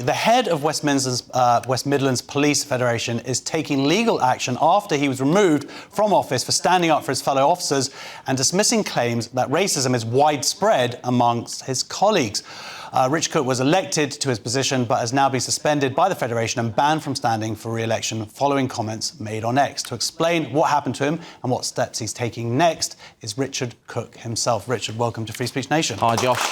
The head of West Midlands Police Federation is taking legal action after he was removed from office for standing up for his fellow officers and dismissing claims that racism is widespread amongst his colleagues. Richard Cooke was elected to his position but has now been suspended by the Federation and banned from standing for re-election following comments made on X. To explain what happened to him and what steps he's taking next is Richard Cooke himself. Richard, welcome to Free Speech Nation. Hi, Josh.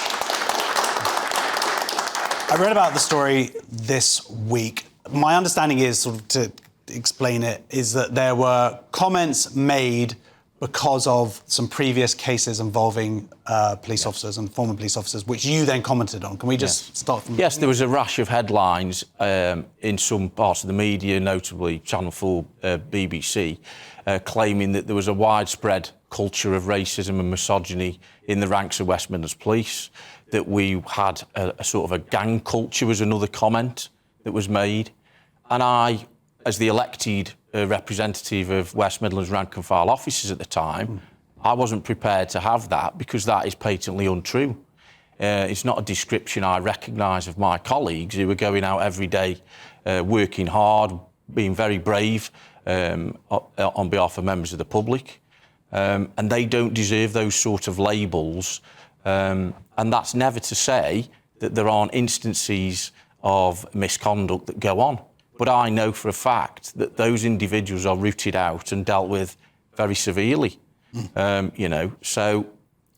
I read about the story this week. My understanding is, sort of to explain it, is that there were comments made because of some previous cases involving police officers and former police officers, which you then commented on. Can we just start from... Yes, there was a rash of headlines in some parts of the media, notably Channel 4, BBC, claiming that there was a widespread culture of racism and misogyny in the ranks of West Midlands Police, that we had a sort of a gang culture was another comment that was made. And I, as the elected representative of West Midlands rank and file officers at the time, I wasn't prepared to have that because that is patently untrue. It's not a description I recognise of my colleagues who are going out every day, working hard, being very brave on behalf of members of the public. And they don't deserve those sort of labels. And that's never to say that there aren't instances of misconduct that go on. But I know for a fact that those individuals are rooted out and dealt with very severely. You know, so...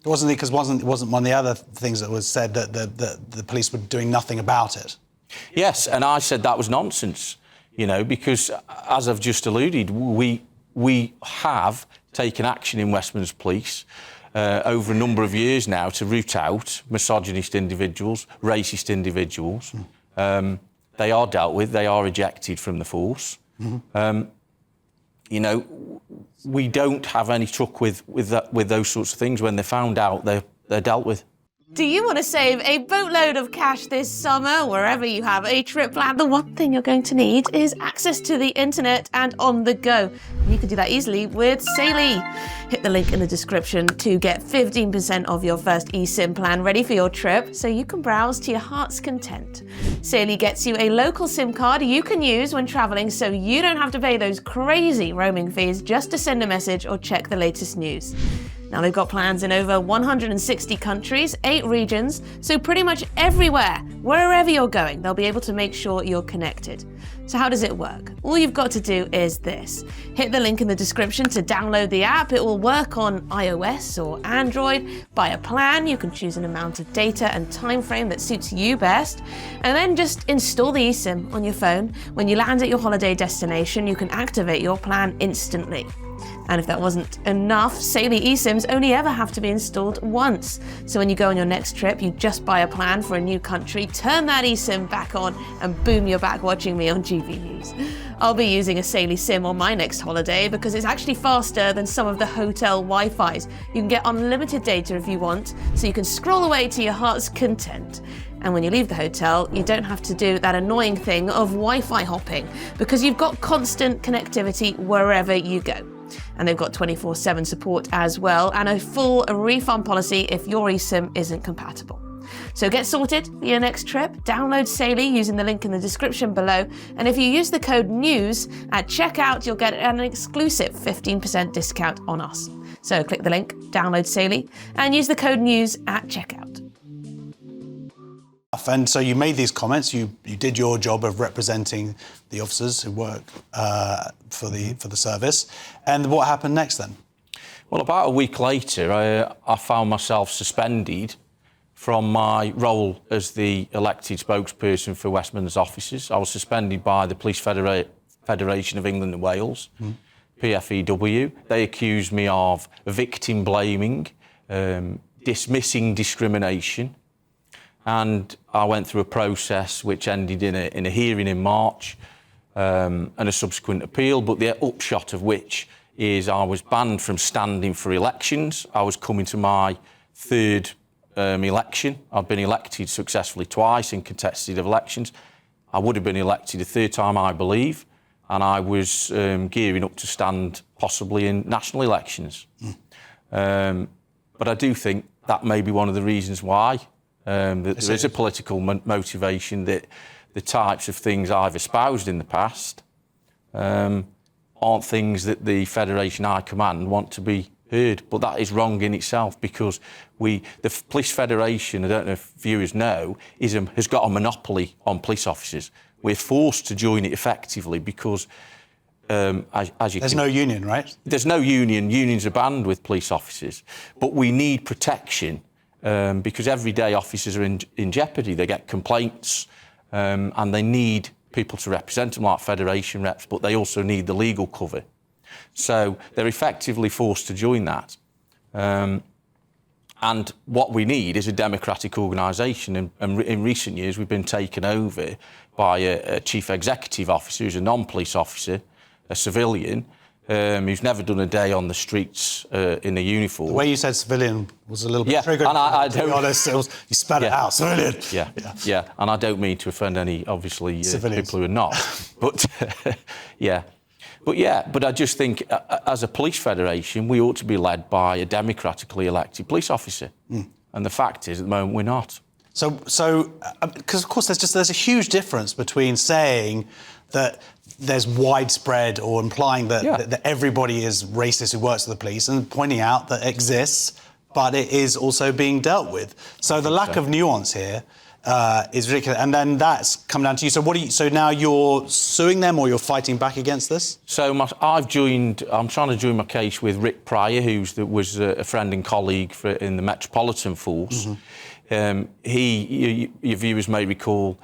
It wasn't one of the other things that was said that the police were doing nothing about it? Yes, and I said that was nonsense, you know, because, as I've just alluded, we have taken action in West Midlands Police over a number of years now to root out misogynist individuals, racist individuals. They are dealt with, they are ejected from the force. You know, we don't have any truck with those sorts of things. When they're found out, they're dealt with. Do you want to save a boatload of cash this summer, wherever you have a trip planned? The one thing you're going to need is access to the internet and on the go. And you can do that easily with Saily. Hit the link in the description to get 15% off your first eSIM plan ready for your trip so you can browse to your heart's content. Saily gets you a local SIM card you can use when travelling so you don't have to pay those crazy roaming fees just to send a message or check the latest news. Now, they've got plans in over 160 countries, 8 regions, so pretty much everywhere, wherever you're going, they'll be able to make sure you're connected. So how does it work? All you've got to do is this. Hit the link in the description to download the app. It will work on iOS or Android. Buy a plan, you can choose an amount of data and time frame that suits you best, and then just install the eSIM on your phone. When you land at your holiday destination, you can activate your plan instantly. And if that wasn't enough, Saily eSIMs only ever have to be installed once. So when you go on your next trip, you just buy a plan for a new country, turn that eSIM back on, and boom, you're back watching me on GB News. I'll be using a Saily SIM on my next holiday because it's actually faster than some of the hotel Wi-Fis. You can get unlimited data if you want, so you can scroll away to your heart's content. And when you leave the hotel, you don't have to do that annoying thing of Wi-Fi hopping because you've got constant connectivity wherever you go. And they've got 24/7 support as well and a full refund policy if your eSIM isn't compatible. So get sorted for your next trip. Download Saily using the link in the description below. And if you use the code NEWS at checkout, you'll get an exclusive 15% discount on us. So click the link, download Saily, and use the code NEWS at checkout. And so you made these comments, you did your job of representing the officers who work for the service. And what happened next then? Well, about a week later, I found myself suspended from my role as the elected spokesperson for West Midlands officers. I was suspended by the Police Federation of England and Wales, PFEW. They accused me of victim blaming, dismissing discrimination. And I went through a process which ended in a hearing in March and a subsequent appeal, but the upshot of which is I was banned from standing for elections. I was coming to my third election. I've been elected successfully twice in contested elections. I would have been elected a third time, I believe, and I was gearing up to stand possibly in national elections. But I do think that may be one of the reasons why. That there is a political motivation that the types of things I've espoused in the past aren't things that the Federation I command want to be heard. But that is wrong in itself, because the Police Federation, I don't know if viewers know, has got a monopoly on police officers. We're forced to join it effectively because, there's no union, right? There's no union. Unions are banned with police officers. But we need protection because everyday officers are in jeopardy. They get complaints and they need people to represent them, like Federation reps, but they also need the legal cover. So they're effectively forced to join that. And what we need is a democratic organisation. And in recent years, we've been taken over by a chief executive officer who's a non-police officer, a civilian, who's never done a day on the streets in a uniform. The way you said civilian was a little bit triggered. And to be honest, you spat it out, civilian. Yeah. And I don't mean to offend any, obviously, people who are not. But, But I just think, as a police federation, we ought to be led by a democratically elected police officer. And the fact is, at the moment, we're not. So, because of course there's a huge difference between saying that there's widespread or implying that everybody is racist who works for the police, and pointing out that it exists, but it is also being dealt with. So the lack of nuance here is ridiculous. And then that's come down to you. So now you're suing them, or you're fighting back against this? So I'm trying to join my case with Rick Pryor, was a friend and colleague in the Metropolitan Force. Your viewers may recall,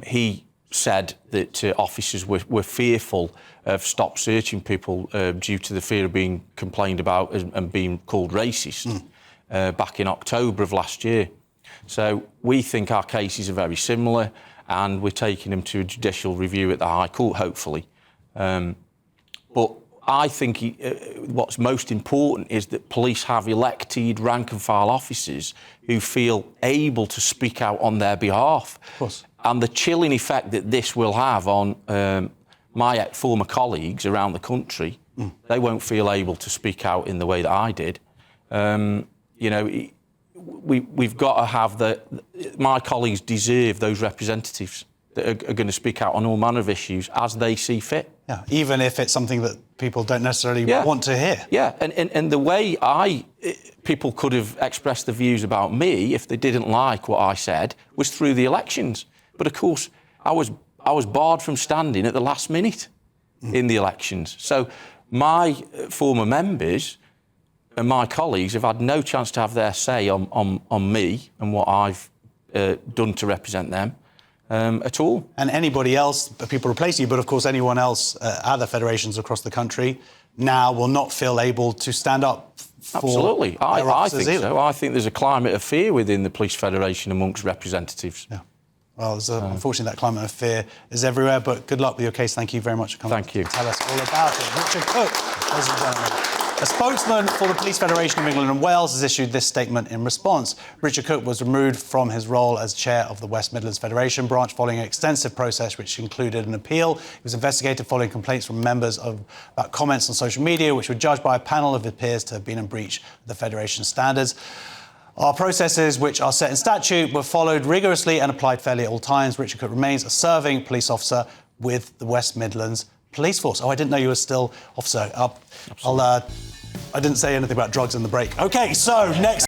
he said that officers were fearful of stop searching people due to the fear of being complained about and being called racist back in October of last year. So we think our cases are very similar, and we're taking them to a judicial review at the High Court, hopefully. But I think what's most important is that police have elected rank-and-file officers who feel able to speak out on their behalf. Of course. And the chilling effect that this will have on my former colleagues around the country, they won't feel able to speak out in the way that I did. We've got to have my colleagues deserve those representatives that are going to speak out on all manner of issues as they see fit. Yeah, even if it's something that people don't necessarily want to hear. Yeah, and the way people could have expressed their views about me if they didn't like what I said was through the elections. But of course, I was barred from standing at the last minute in the elections. So my former members and my colleagues have had no chance to have their say on me and what I've done to represent them at all. And anybody else, people replace you, but of course anyone else, other federations across the country now will not feel able to stand up for Absolutely. I think either. So. I think there's a climate of fear within the Police Federation amongst representatives. Yeah. Well, unfortunately, that climate of fear is everywhere, but good luck with your case. Thank you very much for coming. Thank you. Tell us all about it. Richard Cooke, ladies and gentlemen. A spokesman for the Police Federation of England and Wales has issued this statement in response. Richard Cooke was removed from his role as chair of the West Midlands Federation branch following an extensive process which included an appeal. He was investigated following complaints from members about comments on social media, which were judged by a panel of peers to have been in breach of the Federation standards. Our processes, which are set in statute, were followed rigorously and applied fairly at all times. Richard Cooke remains a serving police officer with the West Midlands Police Force. Oh, I didn't know you were still officer. I didn't say anything about drugs in the break. OK, so next...